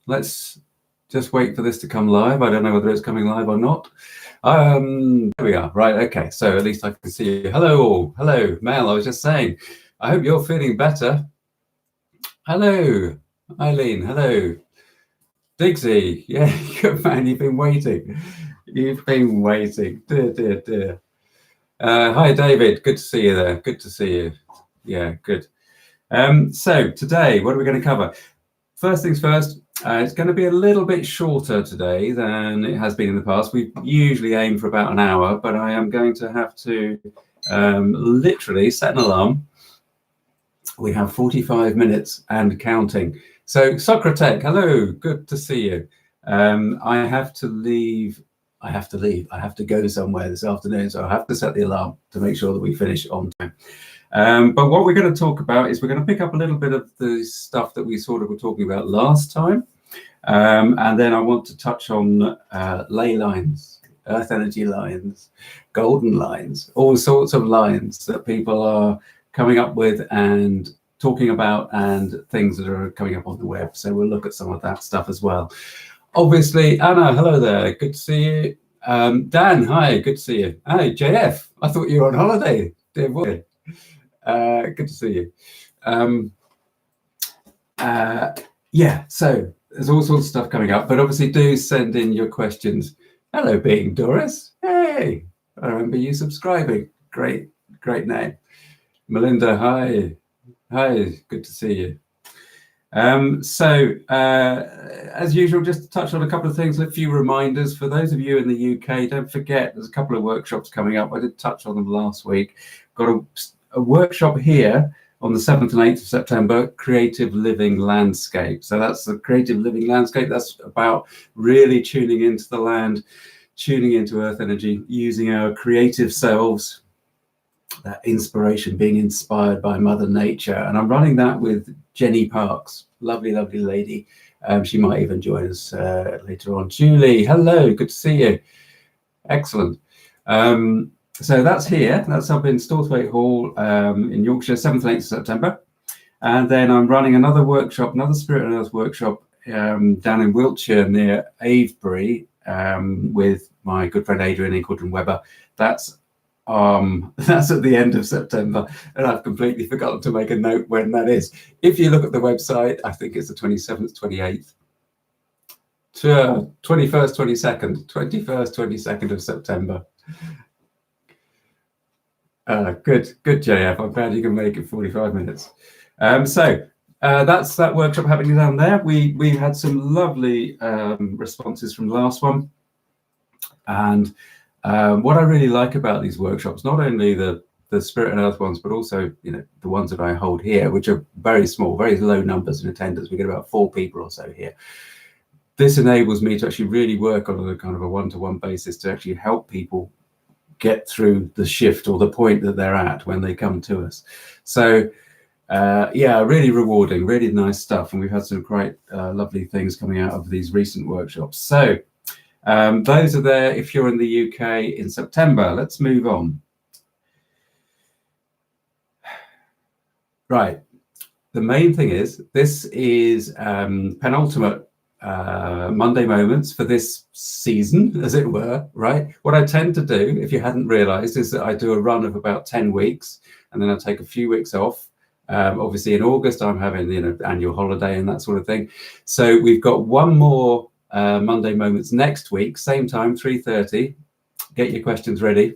Let's just wait for this to come live. I don't know whether it's coming live or not. There we are. Right. Okay. So at least I can see you. Hello all. Hello, Mel. I was just saying, I hope you're feeling better. Hello, Eileen. Hello, Digsy. Yeah, good man. You've been waiting. You've been waiting. Dear, dear, dear. Hi, David. Good to see you there. Good to see you. Yeah, good. So today, what are we going to cover? First things first, it's going to be a little bit shorter today than it has been in the past. We usually aim for about an hour, but I am going to have to literally set an alarm. We have 45 minutes and counting. So Socrates, hello, good to see you. I have to leave. I have to go somewhere this afternoon, so I have to set the alarm to make sure that we finish on time. But what we're going to talk about is we're going to pick up a little bit of the stuff that we sort of were talking about last time. And then I want to touch on Leylines, earth energy lines, golden lines, all sorts of lines that people are coming up with and talking about, and things that are coming up on the web. So we'll look at some of that stuff as well. Obviously, Anna, hello there. Good to see you. Dan, hi, good to see you. Hey, JF, I thought you were on holiday. Dear boy. Good to see you. Yeah, so there's all sorts of stuff coming up, but obviously do send in your questions. Hello, Being Doris. Hey, I remember you subscribing. Great name. Melinda, hi. Hi, good to see you. As usual, just to touch on a couple of things, a few reminders for those of you in the UK. Don't forget, there's a couple of workshops coming up. I did touch on them last week. Got a workshop here on the 7th and 8th of September, Creative Living Landscape. So that's the Creative Living Landscape. That's about really tuning into the land, tuning into earth energy, using our creative selves, that inspiration, being inspired by Mother Nature. And I'm running that with Jenny Parks, lovely lady. She might even join us later on. Julie, hello, good to see you. Excellent. So that's here. That's up in Storthwaite Hall in Yorkshire, 7th and 8th of September. And then I'm running another workshop, another Spirit and Earth workshop down in Wiltshire near Avebury with my good friend Adrian and Gudrun Webber. That's at the end of September, and I've completely forgotten to make a note when that is. If you look at the website, I think it's the 27th, 28th, 21st, 22nd of September. Good, JF. I'm glad you can make it 45 minutes. That's that workshop happening down there. We had some lovely responses from the last one, and what I really like about these workshops, not only the Spirit and Earth ones, but also the ones that I hold here, which are very small, very low numbers in attendance. We get about 4 people or so here. This enables me to actually really work on a kind of a one-to-one basis to actually help people get through the shift or the point that they're at when they come to us. So yeah, really rewarding, really nice stuff, and we've had some quite lovely things coming out of these recent workshops. So those are there if you're in the UK in September. Let's move on. Right. The main thing is, this is penultimate Monday Moments for this season, as it were, right? What I tend to do, if you hadn't realized, is that I do a run of about 10 weeks, and then I take a few weeks off. Obviously in August, I'm having, annual holiday and that sort of thing. So we've got one more Monday Moments next week, same time, 3:30. Get your questions ready.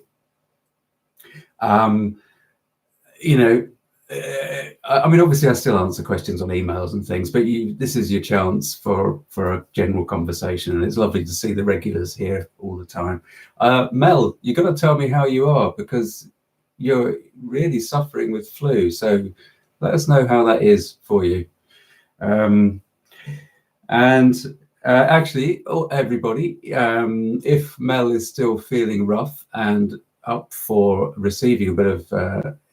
I mean, obviously I still answer questions on emails and things, but this is your chance for a general conversation, and it's lovely to see the regulars here all the time. Mel, you've got to tell me how you are, because you're really suffering with flu, so let us know how that is for you. Actually, everybody, if Mel is still feeling rough and up for receiving a bit of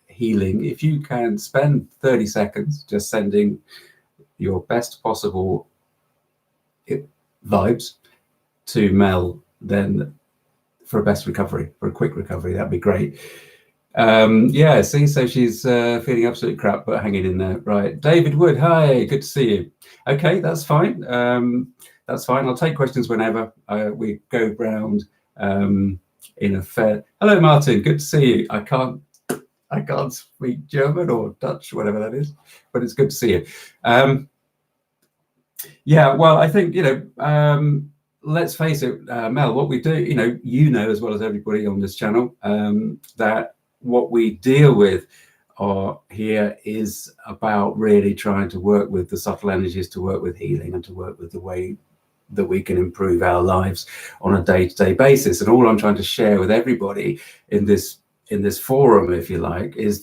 healing, if you can spend 30 seconds just sending your best possible vibes to Mel, then for a best recovery, for a quick recovery, that'd be great. Yeah, see, so she's feeling absolutely crap, but hanging in there. Right. David Wood, hi, good to see you. Okay, that's fine. That's fine. I'll take questions whenever we go round in a fair. Hello, Martin. Good to see you. I can't speak German or Dutch, whatever that is, but it's good to see you. Yeah, well, I think, let's face it, Mel, what we do, as well as everybody on this channel, that what we deal with here is about really trying to work with the subtle energies, to work with healing, and to work with the way that we can improve our lives on a day-to-day basis. And all I'm trying to share with everybody in this forum, if you like, is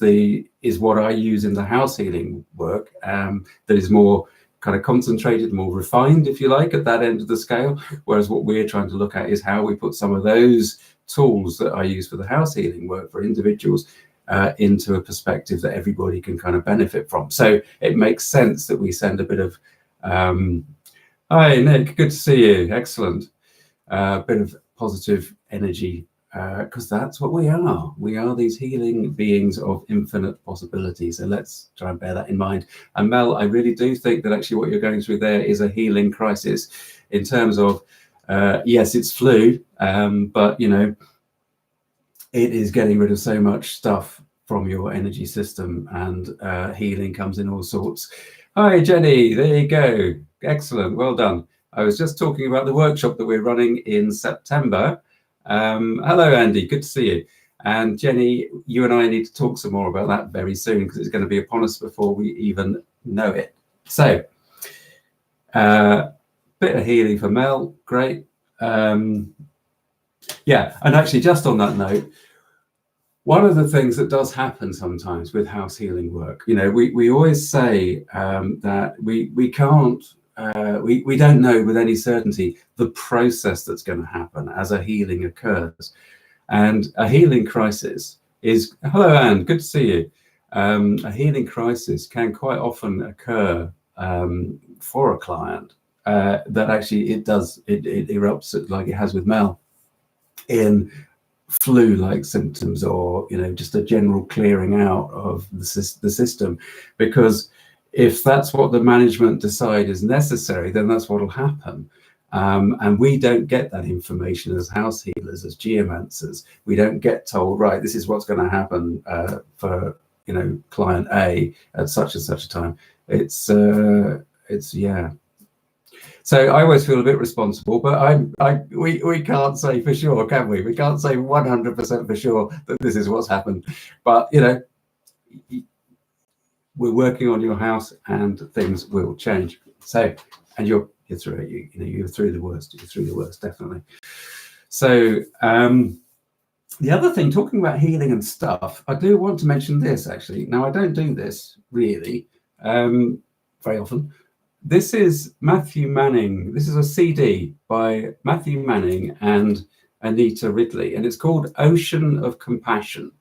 what I use in the house healing work, that is more kind of concentrated, more refined, if you like, at that end of the scale. Whereas what we're trying to look at is how we put some of those tools that I use for the house healing work for individuals into a perspective that everybody can kind of benefit from. So it makes sense that we send a bit of, hi Nick, good to see you, excellent. A bit of positive energy, because that's what we are. We are these healing beings of infinite possibilities. So let's try and bear that in mind. And Mel, I really do think that actually what you're going through there is a healing crisis in terms of, yes, it's flu, but it is getting rid of so much stuff from your energy system, and healing comes in all sorts. Hi, Jenny, there you go. Excellent, well done. I was just talking about the workshop that we're running in September. Hello, Andy, good to see you. And Jenny, you and I need to talk some more about that very soon, because it's going to be upon us before we even know it. So, bit of healing for Mel, great. Yeah, and actually just on that note, one of the things that does happen sometimes with house healing work, we always say that we can't, we don't know with any certainty the process that's going to happen as a healing occurs. And a healing crisis is, hello Anne, good to see you. A healing crisis can quite often occur for a client that actually it erupts like it has with Mel in flu-like symptoms, or just a general clearing out of the system, because if that's what the management decide is necessary, then that's what will happen. And we don't get that information as house healers, as geomancers. We don't get told, right, this is what's going to happen for client A at such and such a time. It's yeah. So I always feel a bit responsible, but we can't say for sure, can we? We can't say 100% for sure that this is what's happened. But we're working on your house, and things will change. So, and you're through it. You're through the worst. You're through the worst, definitely. So the other thing, talking about healing and stuff, I do want to mention this actually. Now, I don't do this really very often. This is Matthew Manning. This is a CD by Matthew Manning and Anita Ridley, and it's called Ocean of Compassion.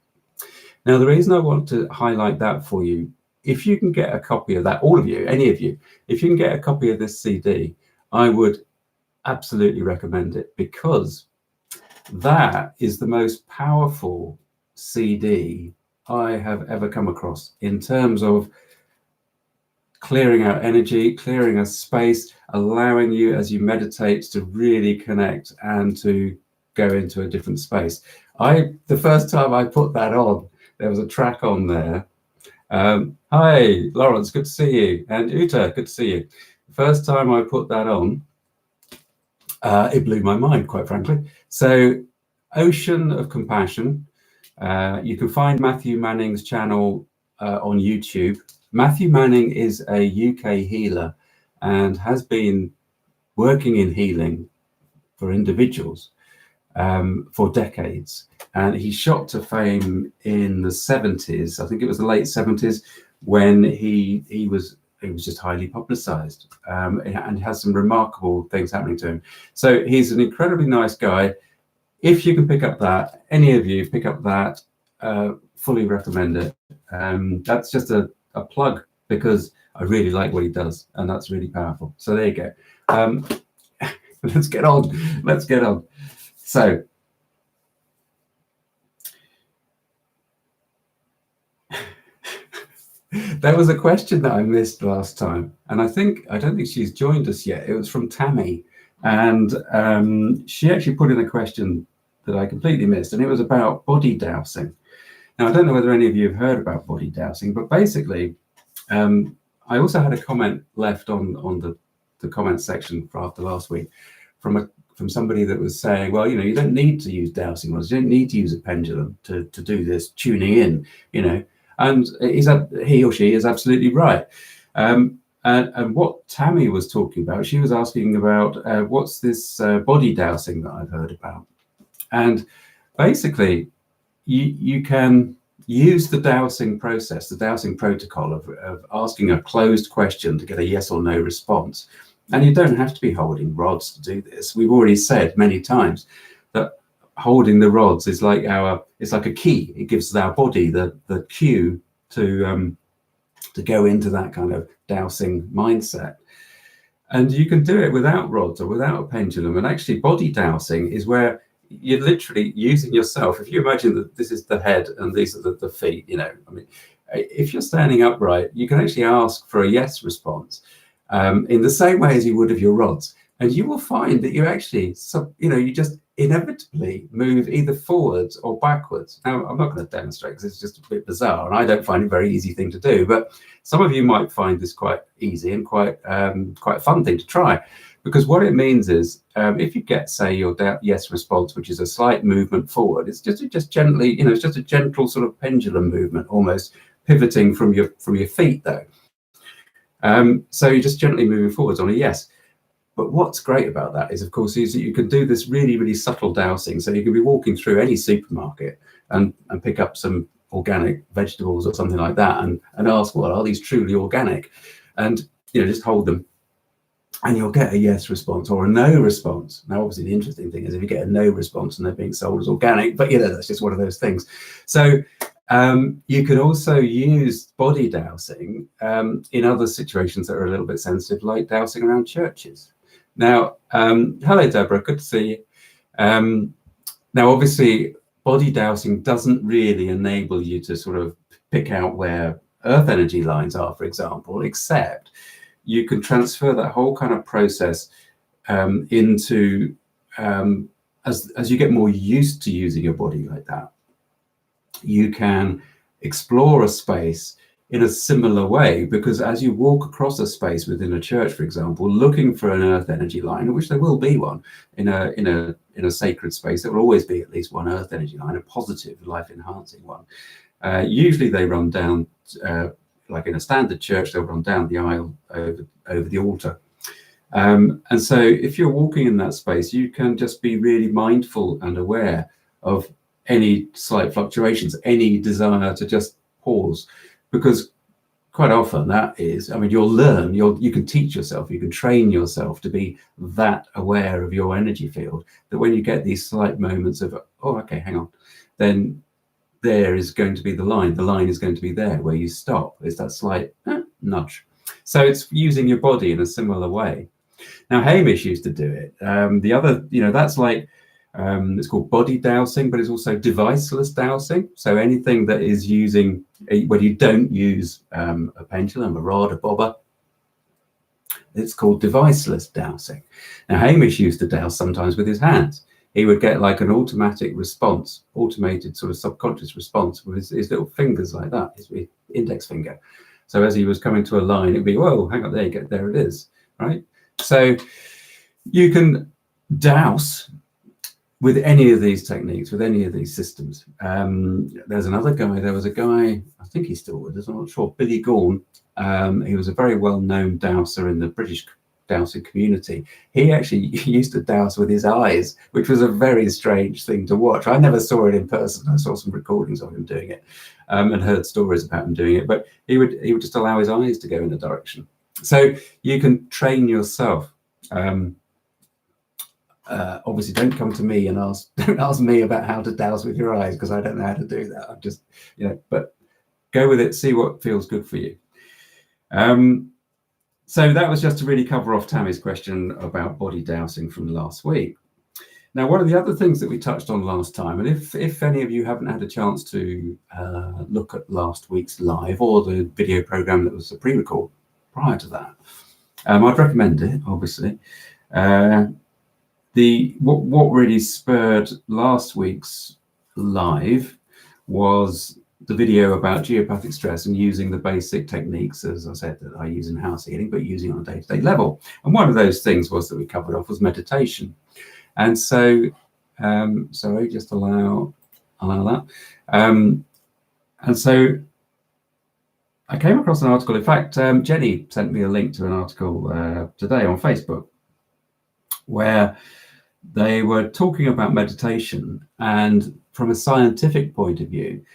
Now, the reason I want to highlight that for you, if you can get a copy of that, all of you, any of you, if you can get a copy of this CD, I would absolutely recommend it, because that is the most powerful CD I have ever come across in terms of clearing out energy, clearing a space, allowing you as you meditate to really connect and to go into a different space. The first time I put that on, there was a track on there. Hi, Lawrence, good to see you. And Uta, good to see you. The first time I put that on, it blew my mind, quite frankly. So, Ocean of Compassion. You can find Matthew Manning's channel on YouTube. Matthew Manning is a UK healer and has been working in healing for individuals for decades. And he shot to fame in the 70s. I think it was the late 70s, when he was just highly publicized, and has some remarkable things happening to him. So he's an incredibly nice guy. If you can pick up that, any of you pick up that, fully recommend it. That's just a plug, because I really like what he does, and that's really powerful. So there you go. Let's get on. So There was a question that I missed last time, and I don't think she's joined us yet. It was from Tammy, and she actually put in a question that I completely missed, and it was about body dowsing. Now, I don't know whether any of you have heard about body dowsing, but basically, I also had a comment left on the comment section for after last week from somebody that was saying, well, you don't need to use dowsing rods, you don't need to use a pendulum to do this tuning in, and he or she is absolutely right. And what Tammy was talking about, she was asking about what's this body dowsing that I've heard about. And basically, you can use the dowsing process, the dowsing protocol of asking a closed question to get a yes or no response. And you don't have to be holding rods to do this. We've already said many times that holding the rods is like it's like a key. It gives our body the cue to go into that kind of dowsing mindset. And you can do it without rods or without a pendulum. And actually, body dowsing is where you're literally using yourself. If you imagine that this is the head and these are the feet, if you're standing upright, you can actually ask for a yes response in the same way as you would of your rods. And you will find that you actually, you just inevitably move either forwards or backwards. Now, I'm not going to demonstrate because it's just a bit bizarre and I don't find it a very easy thing to do, but some of you might find this quite easy and quite a fun thing to try. Because what it means is, if you get, say, your yes response, which is a slight movement forward, it's just gently, it's just a gentle sort of pendulum movement, almost pivoting from your feet, though. So you're just gently moving forwards on a yes. But what's great about that is, of course, is that you can do this really, really subtle dowsing. So you can be walking through any supermarket and pick up some organic vegetables or something like that, and ask, well, are these truly organic? And just hold them. And you'll get a yes response or a no response. Now, obviously, the interesting thing is if you get a no response and they're being sold as organic, but that's just one of those things. So you can also use body dowsing in other situations that are a little bit sensitive, like dowsing around churches. Now, hello, Deborah, good to see you. Now, obviously, body dowsing doesn't really enable you to sort of pick out where earth energy lines are, for example, except you can transfer that whole kind of process into, as you get more used to using your body like that, you can explore a space in a similar way, because as you walk across a space within a church, for example, looking for an earth energy line, which there will be one in a sacred space, there will always be at least one earth energy line, a positive, life-enhancing one. Usually they run down, like in a standard church, they'll run down the aisle over the altar. And so if you're walking in that space, you can just be really mindful and aware of any slight fluctuations, any desire to just pause, because quite often that is, you'll learn, you can teach yourself, you can train yourself to be that aware of your energy field, that when you get these slight moments of, oh, okay, hang on, then there is going to be the line is going to be there where you stop. It's that slight nudge. So it's using your body in a similar way. Now, Hamish used to do it. The other, that's like, it's called body dowsing, but it's also deviceless dowsing. So anything that is using, when you don't use a pendulum, a rod, a bobber, it's called deviceless dowsing. Now, Hamish used to douse sometimes with his hands. He would get like an automatic response, automated sort of subconscious response with his little fingers like that, his index finger. So as he was coming to a line, it'd be, whoa, hang on, there you go, there it is, right? So you can douse with any of these techniques, with any of these systems. There was a guy, I think he's still with us, I'm not sure, Billy Gawn. He was a very well-known dowser in the British dowsing community. He actually used to douse with his eyes, which was a very strange thing to watch. I never saw it in person. I saw some recordings of him doing it and heard stories about him doing it, but he would just allow his eyes to go in a direction. So you can train yourself. Obviously, don't come to me and don't ask me about how to douse with your eyes, because I don't know how to do that. I'm just, but go with it, see what feels good for you. So that was just to really cover off Tammy's question about body dowsing from last week. Now, one of the other things that we touched on last time, and if any of you haven't had a chance to look at last week's live or the video program that was a pre-record prior to that, I'd recommend it, obviously. What really spurred last week's live was the video about geopathic stress and using the basic techniques, as I said, that I use in house healing, but using on a day-to-day level. And one of those things was that we covered off was meditation. And so, sorry, just allow that. And so I came across an article. In fact, Jenny sent me a link to an article today on Facebook where they were talking about meditation, and from a scientific point of view,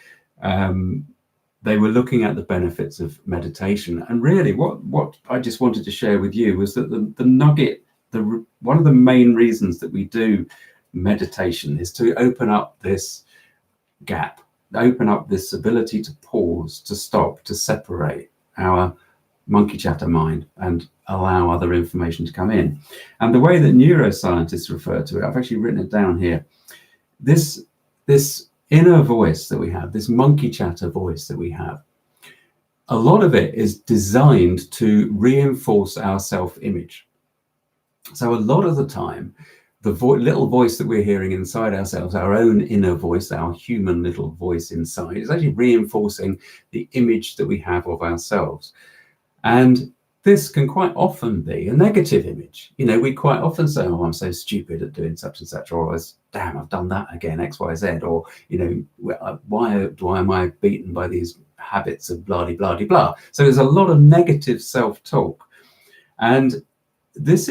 they were looking at the benefits of meditation. And really what I just wanted to share with you was that the nugget, one of the main reasons that we do meditation is to open up this gap, open up this ability to pause, to stop, to separate our monkey chatter mind and allow other information to come in. And the way that neuroscientists refer to it, I've actually written it down here, this inner voice that we have, this monkey chatter voice that we have, a lot of it is designed to reinforce our self-image. So a lot of the time, the little voice that we're hearing inside ourselves, our own inner voice, our human little voice inside, is actually reinforcing the image that we have of ourselves. And this can quite often be a negative image. You know, we quite often say, oh, I'm so stupid at doing such and such, or damn, I've done that again, X, Y, Z, or, you know, why am I beaten by these habits of blah, blah, blah, blah. So there's a lot of negative self-talk. And this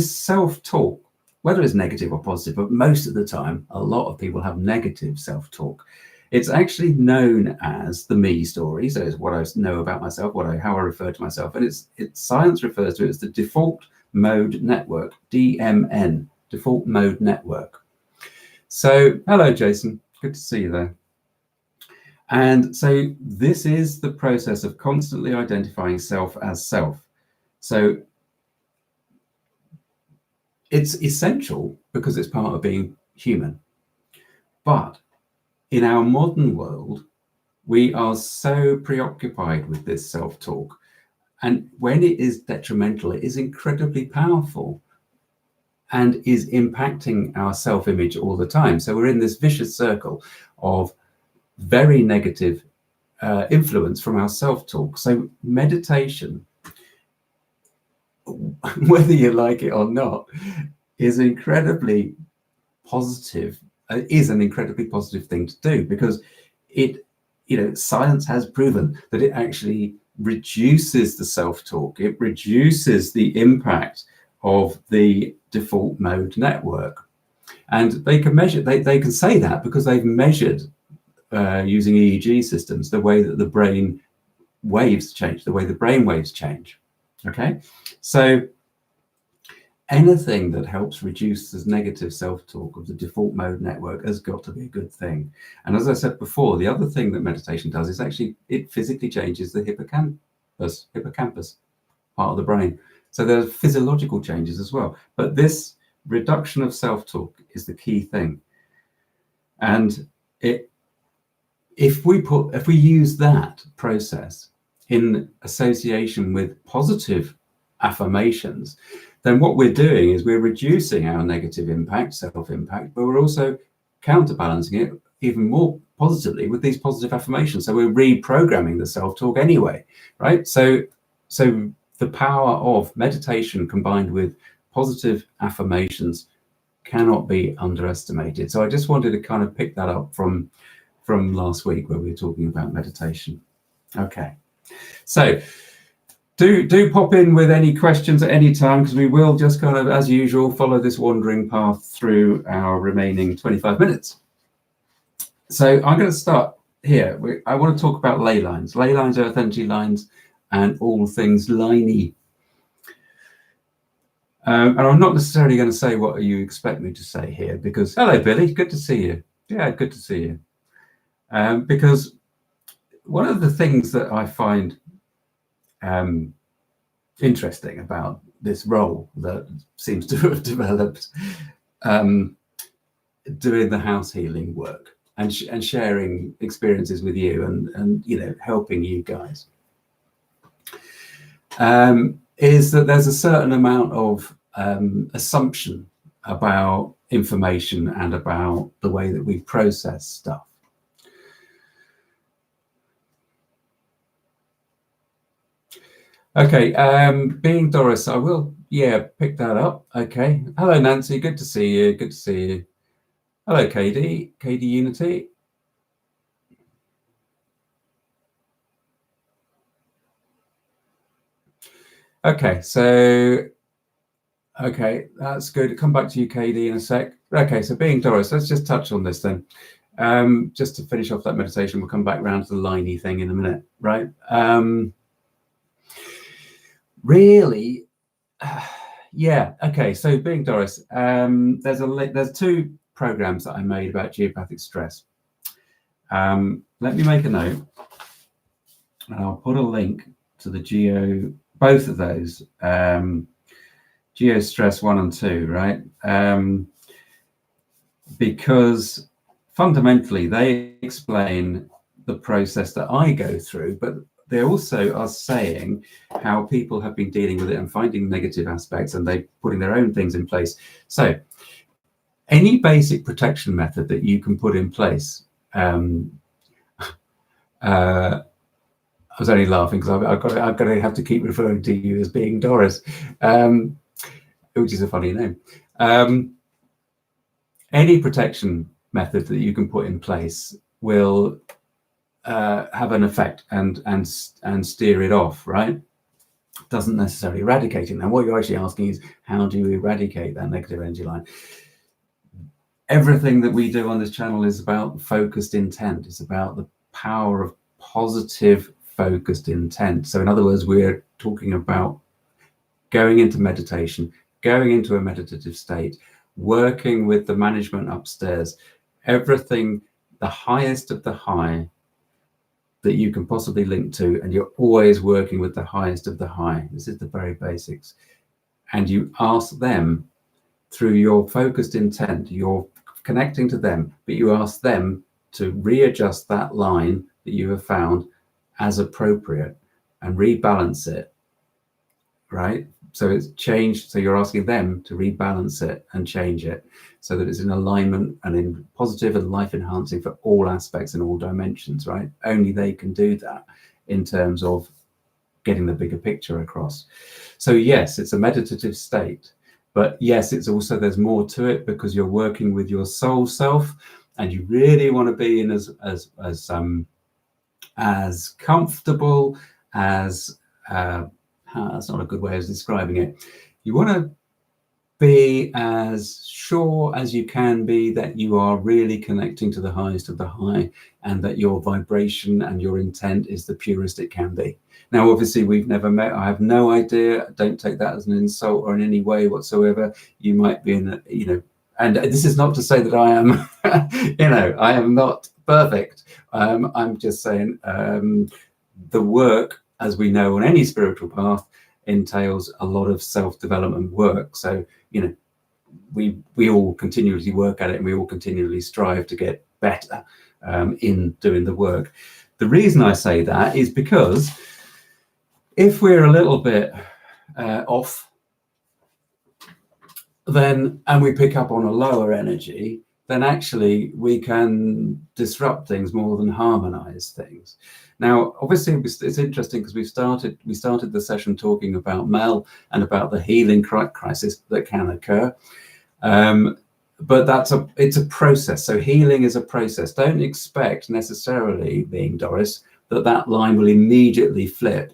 self-talk, whether it's negative or positive, but most of the time, a lot of people have negative self-talk. It's actually known as the me story. So it's what I know about myself, how I refer to myself. And science refers to it as the default mode network, DMN, default mode network. So hello, Jason. Good to see you there. And so this is the process of constantly identifying self as self. So it's essential because it's part of being human. But in our modern world, we are so preoccupied with this self-talk. And when it is detrimental, it is incredibly powerful and is impacting our self-image all the time. So we're in this vicious circle of very negative influence from our self-talk. So meditation, whether you like it or not, is incredibly positive. Is an incredibly positive thing to do, because science has proven that it actually reduces the self-talk. It reduces the impact of the default mode network. And they can measure, they can say that because they've measured using EEG systems, the way that the brain waves change, the way the brain waves change. Okay, so anything that helps reduce this negative self-talk of the default mode network has got to be a good thing. And as I said before, the other thing that meditation does is actually it physically changes the hippocampus part of the brain. So there's physiological changes as well. But this reduction of self-talk is the key thing. And if we use that process in association with positive affirmations, then what we're doing is we're reducing our negative impact, self-impact, but we're also counterbalancing it even more positively with these positive affirmations. So we're reprogramming the self-talk anyway, right? So the power of meditation combined with positive affirmations cannot be underestimated. So I just wanted to kind of pick that up from last week where we were talking about meditation. Okay, so do pop in with any questions at any time, because we will just kind of, as usual, follow this wandering path through our remaining 25 minutes. So I'm going to start here. I want to talk about ley lines, earth energy lines, and all things liney. And I'm not necessarily going to say what you expect me to say here, because, hello, Billy, good to see you. Yeah, good to see you. Because one of the things that I find interesting about this role that seems to have developed doing the house healing work and sharing experiences with you and you know, helping you guys, is that there's a certain amount of assumption about information and about the way that we process stuff. Okay, being Doris, I will, yeah, pick that up. Okay. Hello, Nancy. Good to see you. Good to see you. Hello, KD. KD Unity. Okay, so, okay, that's good. Come back to you, KD, in a sec. Okay, so being Doris, let's just touch on this then. Just to finish off that meditation, we'll come back around to the liney thing in a minute, right? Really, yeah, okay, so being Doris, there's two programs that I made about geopathic stress. Let me make a note, and I'll put a link to the both of those, Geo Stress 1 and 2, right? Because fundamentally they explain the process that I go through, but they also are saying how people have been dealing with it and finding negative aspects, and they're putting their own things in place. So any basic protection method that you can put in place, I was only laughing because I've got to have to keep referring to you as being Doris, which is a funny name. Any protection method that you can put in place will have an effect and steer it off, right? Doesn't necessarily eradicate it. Now, what you're actually asking is, how do you eradicate that negative energy line? Everything that we do on this channel is about focused intent. It's about the power of positive focused intent. So in other words, we're talking about going into meditation, going into a meditative state, working with the management upstairs, everything, the highest of the high that you can possibly link to, and you're always working with the highest of the high. This is the very basics. And you ask them through your focused intent, you're connecting to them, but you ask them to readjust that line that you have found as appropriate and rebalance it, right? So it's changed. So you're asking them to rebalance it and change it so that it's in alignment and in positive and life enhancing for all aspects and all dimensions, right? Only they can do that in terms of getting the bigger picture across. So yes, it's a meditative state, but yes, it's also, there's more to it because you're working with your soul self, and you really want to be in as comfortable as that's not a good way of describing it. You want to be as sure as you can be that you are really connecting to the highest of the high, and that your vibration and your intent is the purest it can be. Now, obviously, we've never met. I have no idea. Don't take that as an insult or in any way whatsoever. You might be in a, you know, and this is not to say that I am, you know, I am not perfect. I'm just saying the work, as we know on any spiritual path, entails a lot of self-development work. So, you know, we all continually work at it, and we all continually strive to get better in doing the work. The reason I say that is because if we're a little bit off, then, and we pick up on a lower energy, then actually we can disrupt things more than harmonize things. Now, obviously, it's interesting because we started the session talking about Mel and about the healing crisis that can occur. But it's a process. So healing is a process. Don't expect necessarily, being Doris, that line will immediately flip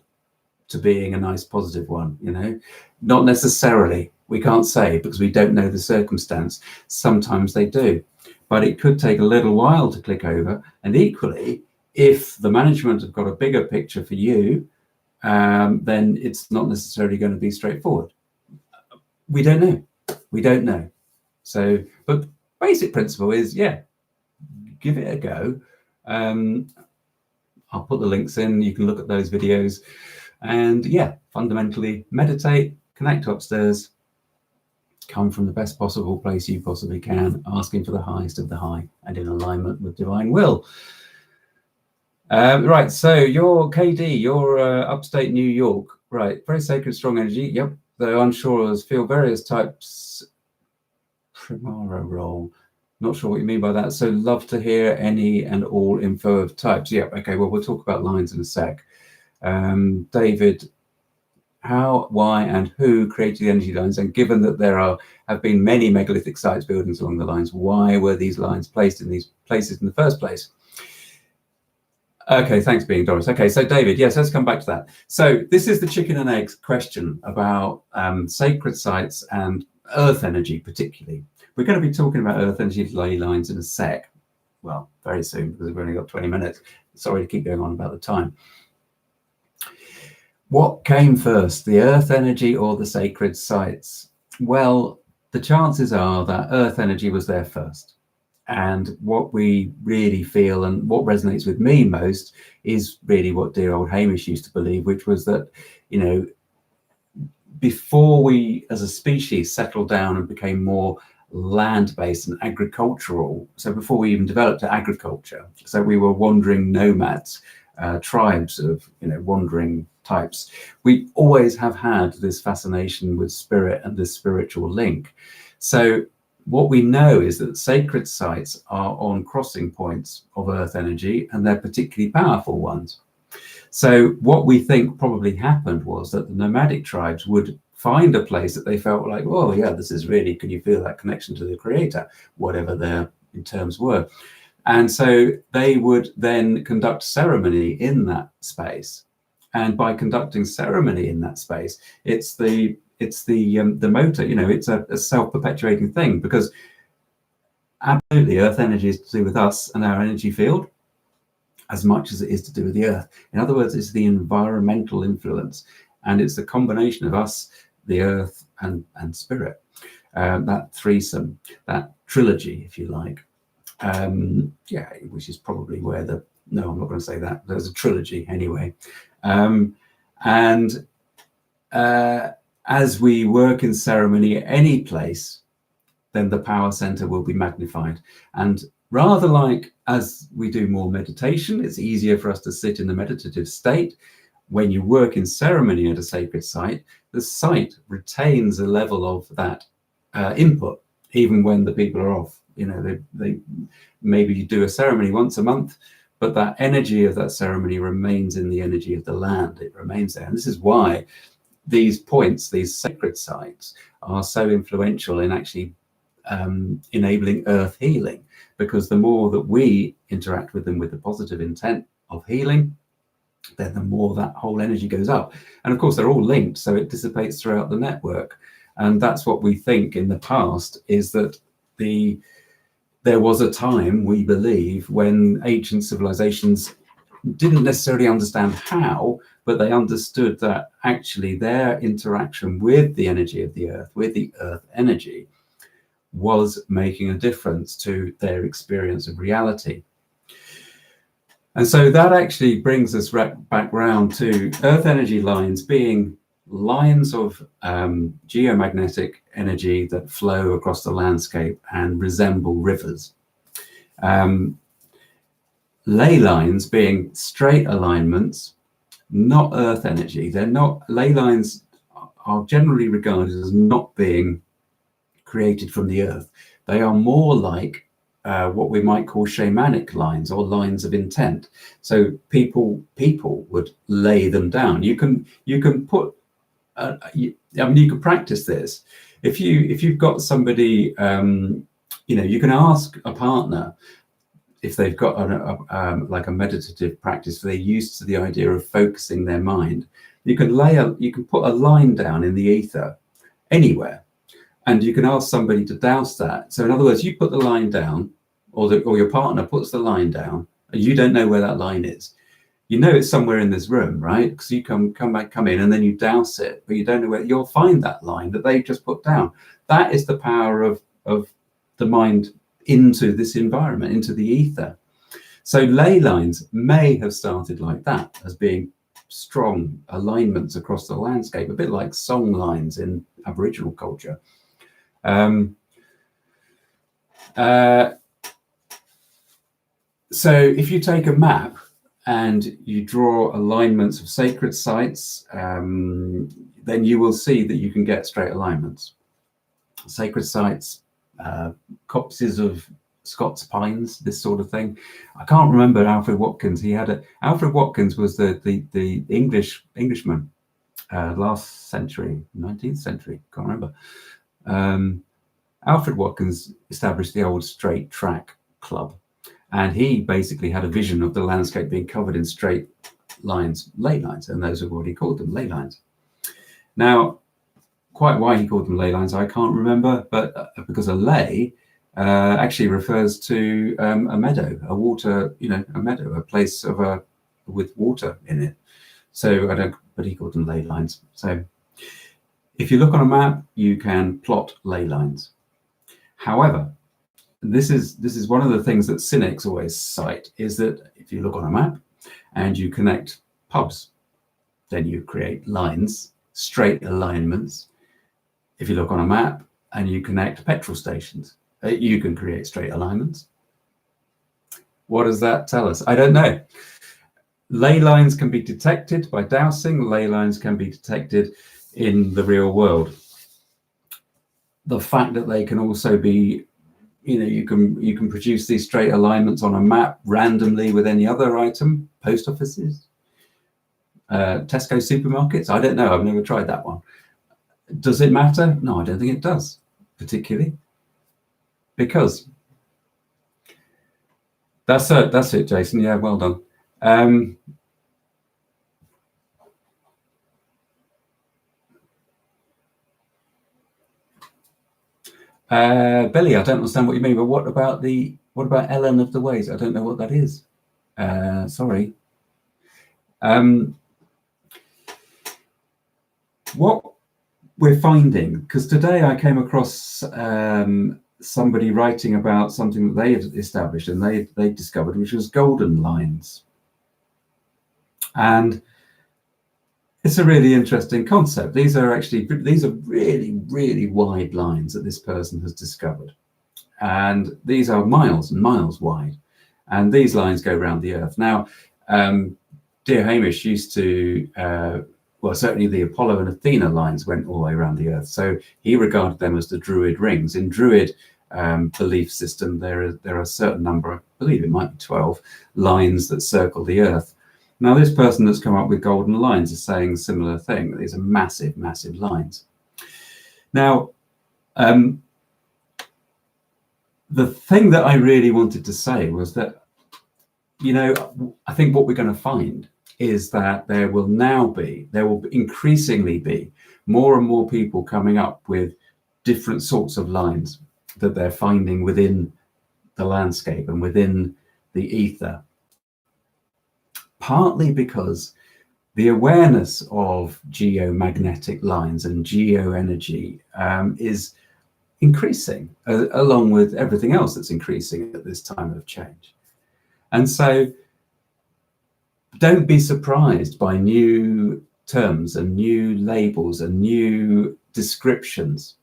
to being a nice positive one, you know, not necessarily. We can't say because we don't know the circumstance. Sometimes they do, but it could take a little while to click over. And equally, if the management have got a bigger picture for you, then it's not necessarily going to be straightforward. We don't know. We don't know. So, but basic principle is, yeah, give it a go. I'll put the links in. You can look at those videos. And yeah, fundamentally meditate, connect to upstairs, come from the best possible place you possibly can, asking for the highest of the high and in alignment with divine will. Right, so your KD, your upstate New York, right, very sacred, strong energy. Yep, the unsurers feel various types. Primaro role. Not sure what you mean by that. So love to hear any and all info of types. Yep, okay, well, we'll talk about lines in a sec. David, how, why, and who created the energy lines? And given that there have been many megalithic sites, buildings along the lines, why were these lines placed in these places in the first place? Okay, thanks, being Doris. Okay, so David, yes, let's come back to that. So this is the chicken and eggs question about sacred sites and earth energy, particularly. We're going to be talking about earth energy ley lines in a sec. Well, very soon, because we've only got 20 minutes. Sorry to keep going on about the time. What came first, the earth energy or the sacred sites? Well, the chances are that earth energy was there first. And what we really feel and what resonates with me most is really what dear old Hamish used to believe, which was that, you know, before we as a species settled down and became more land-based and agricultural, so before we even developed agriculture, so we were wandering nomads, tribes of, you know, wandering types, we always have had this fascination with spirit and this spiritual link. So what we know is that sacred sites are on crossing points of earth energy, and they're particularly powerful ones. So what we think probably happened was that the nomadic tribes would find a place that they felt like, oh yeah, this is really, can you feel that connection to the creator, whatever their terms were. And so they would then conduct ceremony in that space. And by conducting ceremony in that space, it's the motor, you know, it's a self-perpetuating thing, because absolutely earth energy is to do with us and our energy field as much as it is to do with the earth. In other words, it's the environmental influence, and it's the combination of us, the earth, and spirit, that threesome, that trilogy, if you like. Yeah, which is probably where no, I'm not going to say that. There's a trilogy anyway. As we work in ceremony at any place, then the power center will be magnified. And rather like as we do more meditation, it's easier for us to sit in the meditative state. When you work in ceremony at a sacred site, the site retains a level of that input, even when the people are off. You know, they maybe you do a ceremony once a month, but that energy of that ceremony remains in the energy of the land. It remains there. And this is why these points, these sacred sites, are so influential in actually enabling earth healing, because the more that we interact with them with the positive intent of healing, then the more that whole energy goes up. And of course, they're all linked, so it dissipates throughout the network. And that's what we think in the past, is that there was a time, we believe, when ancient civilizations didn't necessarily understand how, but they understood that actually their interaction with the energy of the earth, with the earth energy, was making a difference to their experience of reality. And so that actually brings us back round to earth energy lines being lines of geomagnetic energy that flow across the landscape and resemble rivers. Ley lines being straight alignments, not earth energy. They're not, ley lines are generally regarded as not being created from the earth. They are more like what we might call shamanic lines, or lines of intent. So people would lay them down. You can put I mean, you could practice this if you've got somebody, you know, you can ask a partner if they've got like a meditative practice, they're used to the idea of focusing their mind. You can put a line down in the ether anywhere, and you can ask somebody to douse that. So in other words, you put the line down, or your partner puts the line down, and you don't know where that line is. You know it's somewhere in this room, right? Because you come in, and then you douse it, but you don't know where. You'll find that line that they've just put down. That is the power of the mind into this environment, into the ether. So ley lines may have started like that, as being strong alignments across the landscape, a bit like song lines in Aboriginal culture. So if you take a map and you draw alignments of sacred sites, then you will see that you can get straight alignments. Sacred sites, copses of Scots pines, this sort of thing. I can't remember Alfred Watkins. Alfred Watkins was the Englishman, last century, 19th century, can't remember. Alfred Watkins established the old Straight Track Club, and he basically had a vision of the landscape being covered in straight lines, ley lines, and those are what he called them, ley lines. Now, quite why he called them ley lines, I can't remember, but because a ley actually refers to a meadow, a water, a meadow, a place with water in it. So but he called them ley lines. So if you look on a map, you can plot ley lines. However, this is one of the things that cynics always cite, is that if you look on a map and you connect pubs, then you create lines, straight alignments. If you look on a map and you connect petrol stations, you can create straight alignments. What does that tell us? I don't know. Ley lines can be detected by dowsing. Ley lines can be detected in the real world. The fact that they can also be, you can produce these straight alignments on a map randomly with any other item, post offices, Tesco supermarkets. I don't know. I've never tried that one. Does it matter? No, I don't think it does, particularly, because that's it, Jason. Yeah, well done. Billy, I don't understand what you mean, but what about Ellen of the Ways? I don't know what that is. Sorry. What we're finding, because today I came across somebody writing about something that they have established and they discovered, which was golden lines. And it's a really interesting concept. These are really, really wide lines that this person has discovered. And these are miles and miles wide. And these lines go around the Earth. Now, dear Hamish used to, well, certainly the Apollo and Athena lines went all the way around the Earth. So he regarded them as the Druid rings. In Druid belief system, there are a certain number, I believe it might be 12, lines that circle the Earth. Now, this person that's come up with golden lines is saying a similar thing. These are massive, massive lines. Now, the thing that I really wanted to say was that, I think what we're going to find is that there will increasingly be more and more people coming up with different sorts of lines that they're finding within the landscape and within the ether. Partly because the awareness of geomagnetic lines and geoenergy is increasing, along with everything else that's increasing at this time of change. And so don't be surprised by new terms and new labels and new descriptions.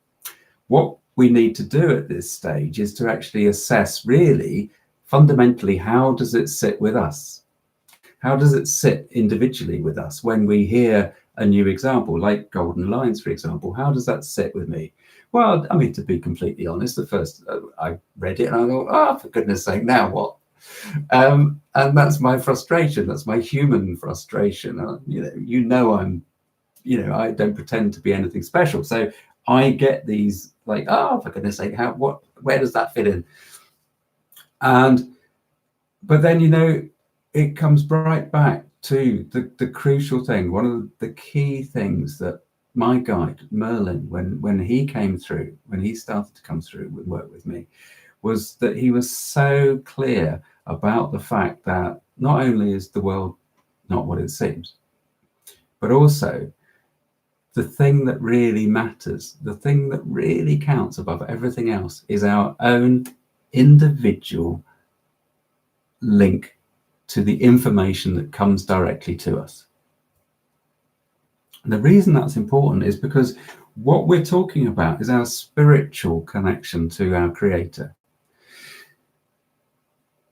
What we need to do at this stage is to actually assess, really, fundamentally, how does it sit with us? How does it sit individually with us when we hear a new example, like golden lines, for example? How does that sit with me? Well, I mean, to be completely honest, the first I read it and I thought, oh, for goodness sake, now what? And that's my frustration. That's my human frustration. I don't pretend to be anything special. So I get these like, oh, for goodness sake, where does that fit in? But then, it comes right back to the crucial thing. One of the key things that my guide, Merlin, when he came through, when he started to come through and work with me, was that he was so clear about the fact that not only is the world not what it seems, but also the thing that really matters, the thing that really counts above everything else, is our own individual link to the information that comes directly to us. And the reason that's important is because What we're talking about is our spiritual connection to our creator.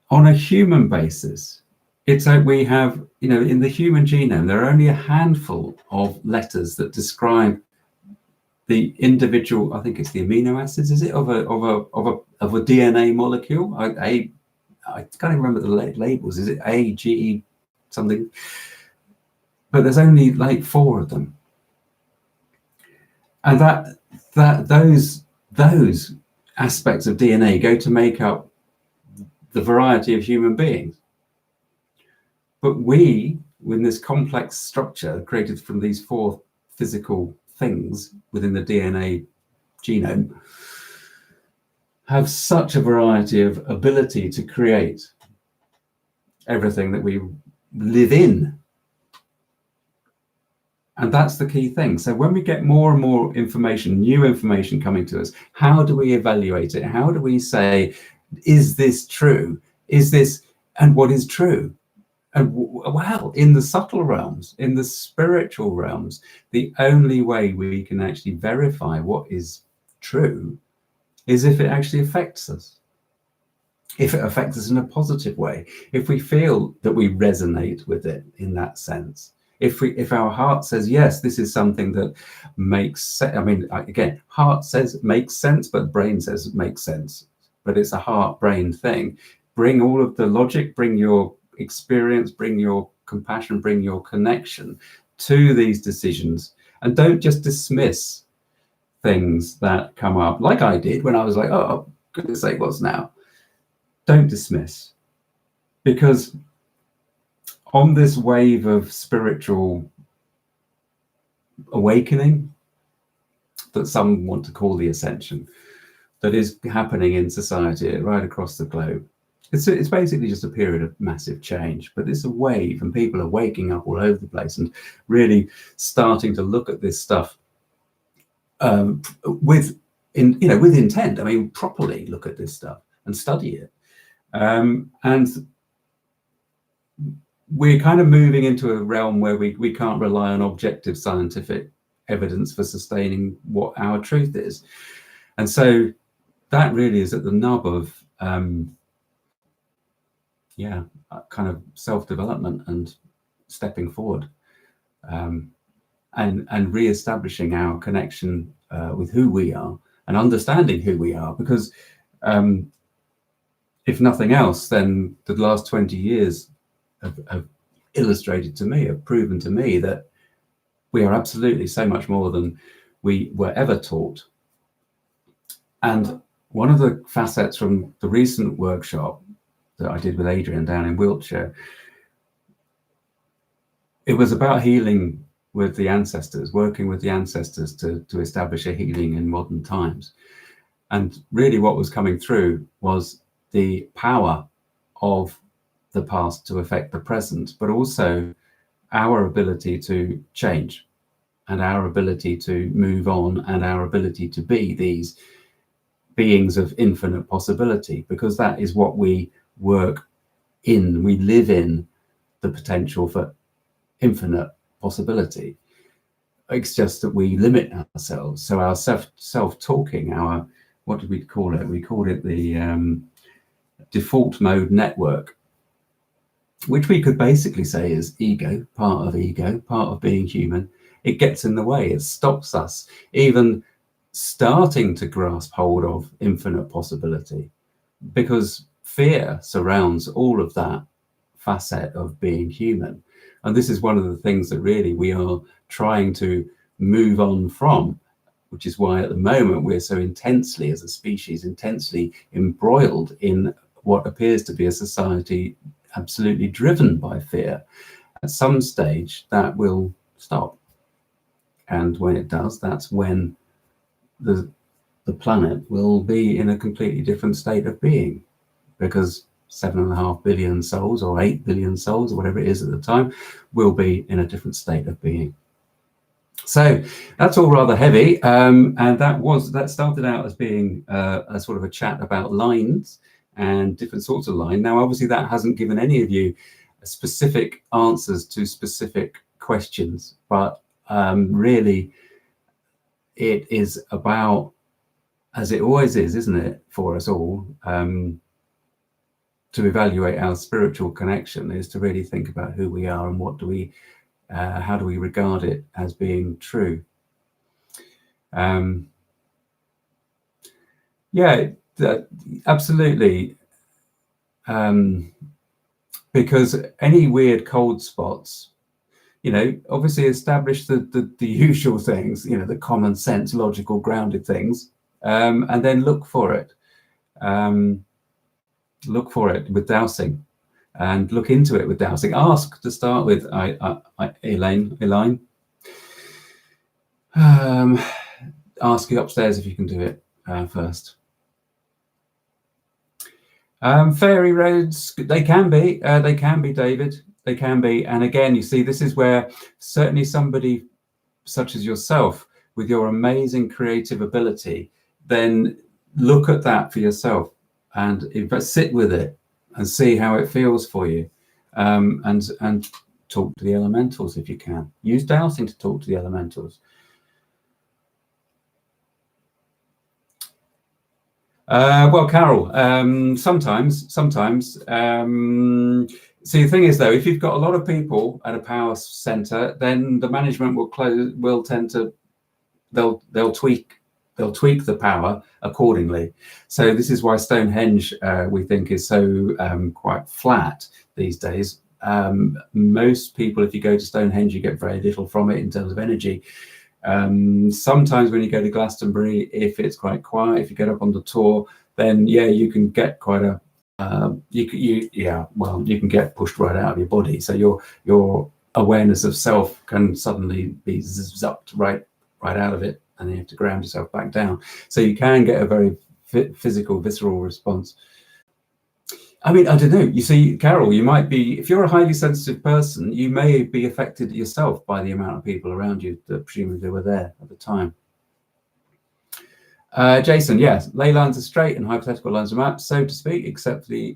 On a human basis, it's like we have, in the human genome, there are only a handful of letters that describe the individual, I think it's the amino acids, is it, of a DNA molecule? I can't even remember the labels. Is it A, G, something? But there's only like 4 of them. And those aspects of DNA go to make up the variety of human beings. But we, with this complex structure created from these 4 physical things within the DNA genome, have such a variety of ability to create everything that we live in. And that's the key thing. So when we get more and more information, new information coming to us, how do we evaluate it? How do we say, is this true? Is this, and what is true? And well, in the subtle realms, in the spiritual realms, the only way we can actually verify what is true is if it actually affects us. If it affects us in a positive way, if we feel that we resonate with it in that sense. If our heart says, yes, this is something that makes sense. I mean, again, heart says it makes sense, but brain says it makes sense. But it's a heart-brain thing. Bring all of the logic, bring your experience, bring your compassion, bring your connection to these decisions. And don't just dismiss things that come up, like I did when I was like, oh, goodness sake, what's now? Don't dismiss. Because on this wave of spiritual awakening that some want to call the ascension, that is happening in society right across the globe, it's basically just a period of massive change, but it's a wave, and people are waking up all over the place and really starting to look at this stuff with intent. I mean, properly look at this stuff and study it, and we're kind of moving into a realm where we can't rely on objective scientific evidence for sustaining what our truth is. And so that really is at the nub of kind of self-development and stepping forward, and re-establishing our connection with who we are and understanding who we are. Because if nothing else, then the last 20 years have illustrated to me, have proven to me that we are absolutely so much more than we were ever taught. And one of the facets from the recent workshop that I did with Adrian down in Wiltshire, it was about healing with the ancestors, working with the ancestors to establish a healing in modern times. And really what was coming through was the power of the past to affect the present, but also our ability to change and our ability to move on and our ability to be these beings of infinite possibility, because that is what we work in. We live in the potential for infinite possibility. It's just that we limit ourselves. So our self-talking, our, what did we call it? We called it the default mode network, which we could basically say is ego, part of being human. It gets in the way. It stops us even starting to grasp hold of infinite possibility, because fear surrounds all of that facet of being human. And this is one of the things that really we are trying to move on from, which is why at the moment we're so intensely, as a species, intensely embroiled in what appears to be a society absolutely driven by fear. At some stage that will stop. And when it does, that's when the planet will be in a completely different state of being, because 7.5 billion souls or 8 billion souls or whatever it is at the time will be in a different state of being. So that's all rather heavy, and that started out as being a sort of a chat about lines and different sorts of line. Now obviously that hasn't given any of you specific answers to specific questions, but really it is about, as it always is, isn't it, for us all, to evaluate our spiritual connection is to really think about who we are and what do we, how do we regard it as being true. Yeah, absolutely. Because any weird cold spots, you know, obviously establish the usual things, you know, the common sense, logical, grounded things, and then look for it. Look for it with dowsing, and look into it with dowsing. Ask to start with, Elaine. Ask you upstairs if you can do it first. Fairy roads, they can be, David. They can be. And again, you see, this is where certainly somebody such as yourself, with your amazing creative ability, then look at that for yourself and sit with it and see how it feels for you. And talk to the elementals if you can. Use dowsing to talk to the elementals. Well, Carol, sometimes. See, the thing is, though, if you've got a lot of people at a power centre, then the management will tend to, they'll tweak the power accordingly. So this is why Stonehenge, we think, is so quite flat these days. Most people, if you go to Stonehenge, you get very little from it in terms of energy. Sometimes when you go to Glastonbury, if it's quite quiet, if you get up on the tour, then yeah, you can get quite a you can get pushed right out of your body. So your awareness of self can suddenly be zapped right out of it, and you have to ground yourself back down. So you can get a very physical, visceral response. I mean, I don't know. You see, Carol, you might be, if you're a highly sensitive person, you may be affected yourself by the amount of people around you that presumably were there at the time. Jason, yes, ley lines are straight and hypothetical lines are mapped, so to speak, except for the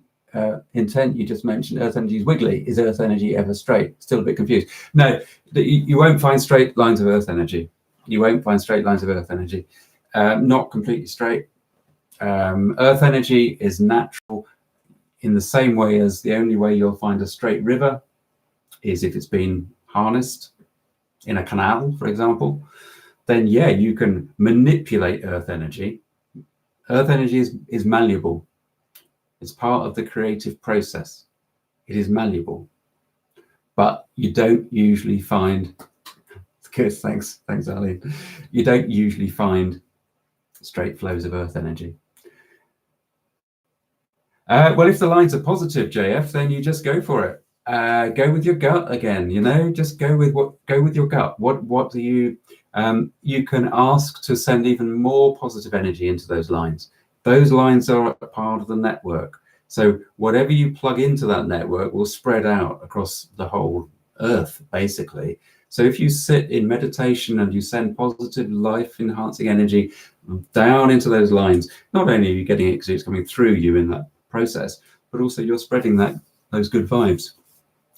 intent you just mentioned. Earth energy is wiggly. Is Earth energy ever straight? Still a bit confused. No, you won't find straight lines of Earth energy. You won't find straight lines of Earth energy. Not completely straight. Earth energy is natural in the same way as the only way you'll find a straight river is if it's been harnessed in a canal, for example. Then yeah, you can manipulate Earth energy. Earth energy is malleable. It's part of the creative process. It is malleable, but you don't usually find, good, thanks Arlene. You don't usually find straight flows of Earth energy. Well, if the lines are positive, JF, then you just go for it. Go with your gut again, you know, just go with your gut. What do you, you can ask to send even more positive energy into those lines. Those lines are a part of the network. So whatever you plug into that network will spread out across the whole Earth, basically. So if you sit in meditation and you send positive life-enhancing energy down into those lines, not only are you getting it because it's coming through you in that process, but also you're spreading those good vibes.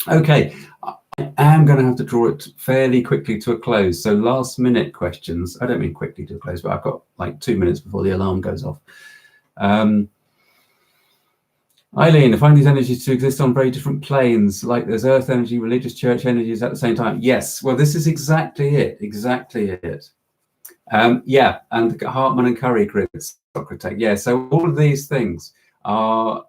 Okay, I am going to have to draw it fairly quickly to a close. So last minute questions. I don't mean quickly to a close, but I've got like 2 minutes before the alarm goes off. Eileen, I find these energies to exist on very different planes, like there's earth energy, religious church energies at the same time. Yes, well, this is exactly it. Yeah, and Hartman and Curry grids, Socrates. Yeah, so all of these things are,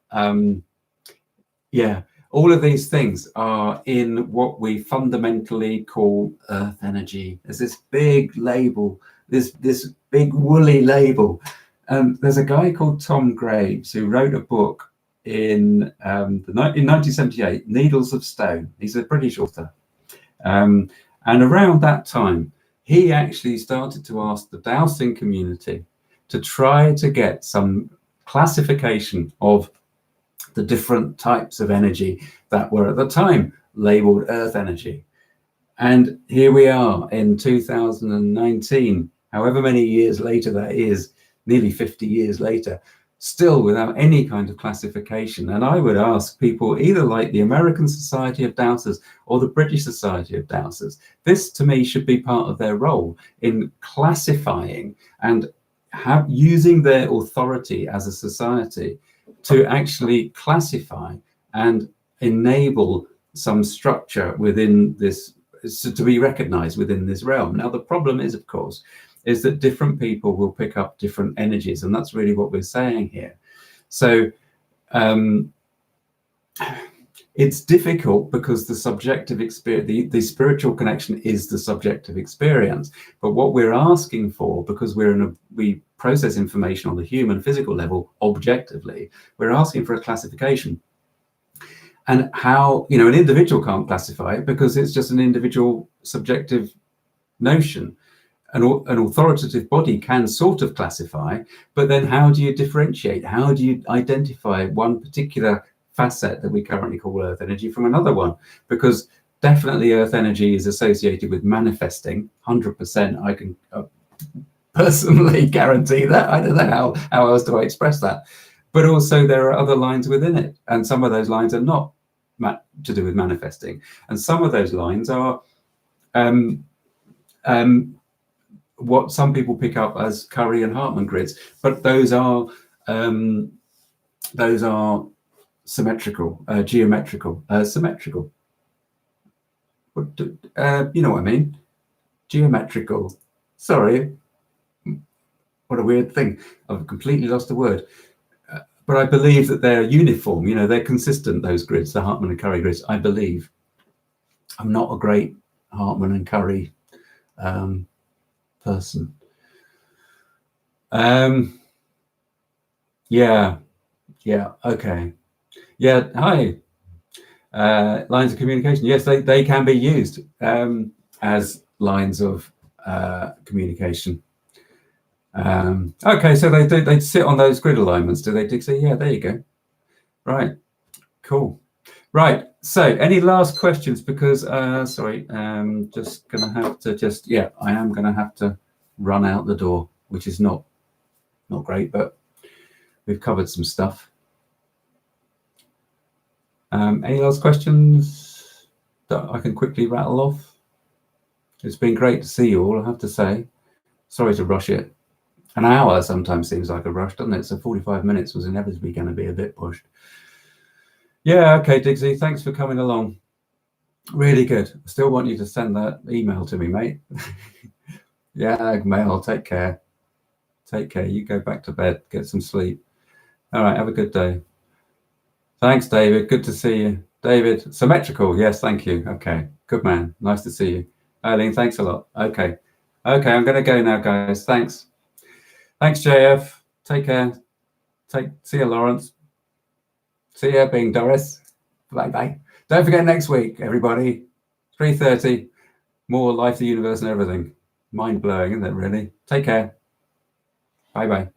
all of these things are in what we fundamentally call earth energy. There's this big label, this big woolly label. There's a guy called Tom Graves who wrote a book in 1978, Needles of Stone. He's a British author. And around that time, he actually started to ask the dowsing community to try to get some classification of the different types of energy that were at the time labeled earth energy. And here we are in 2019, however many years later that is, nearly 50 years later, still without any kind of classification. And I would ask people, either like the American Society of Dowsers or the British Society of Dowsers, this to me should be part of their role in classifying and using their authority as a society to actually classify and enable some structure within this, to be recognized within this realm. Now, the problem is, of course, is that different people will pick up different energies, and that's really what we're saying here. So it's difficult because the subjective experience, the spiritual connection is the subjective experience. But what we're asking for, because we process information on the human physical level objectively, we're asking for a classification. And how, an individual can't classify it because it's just an individual subjective notion. An authoritative body can sort of classify, but then how do you differentiate? How do you identify one particular facet that we currently call earth energy from another one? Because definitely earth energy is associated with manifesting, 100%. I can personally guarantee that. I don't know how else do I express that. But also there are other lines within it, and some of those lines are not to do with manifesting, and some of those lines are what some people pick up as Curry and Hartman grids, but those are symmetrical, geometrical, symmetrical. You know what I mean? Geometrical. Sorry, what a weird thing. I've completely lost the word. But I believe that they're uniform. They're consistent. Those grids, the Hartman and Curry grids. I believe. I'm not a great Hartman and Curry person. Yeah, okay. Yeah, hi. Lines of communication. Yes, they can be used as lines of communication. Okay, so they sit on those grid alignments, do they, Dixie? Yeah, there you go. Right, cool. Right, so any last questions? Because sorry, just gonna have to I am gonna have to run out the door, which is not great, but we've covered some stuff. Any last questions that I can quickly rattle off? It's been great to see you all, I have to say. Sorry to rush it. An hour sometimes seems like a rush, doesn't it? So 45 minutes was inevitably going to be a bit pushed. Yeah, okay, Dixie, thanks for coming along. Really good. I still want you to send that email to me, mate. Yeah, Mel, take care. Take care. You go back to bed, get some sleep. All right, have a good day. Thanks, David. Good to see you. David, symmetrical. Yes, thank you. Okay, good man. Nice to see you. Eileen, thanks a lot. Okay, I'm going to go now, guys. Thanks. Thanks, JF. Take care. See you, Lawrence. See you, being Doris. Bye-bye. Don't forget next week, everybody. 3:30. More Life, the Universe, and everything. Mind-blowing, isn't it, really? Take care. Bye-bye.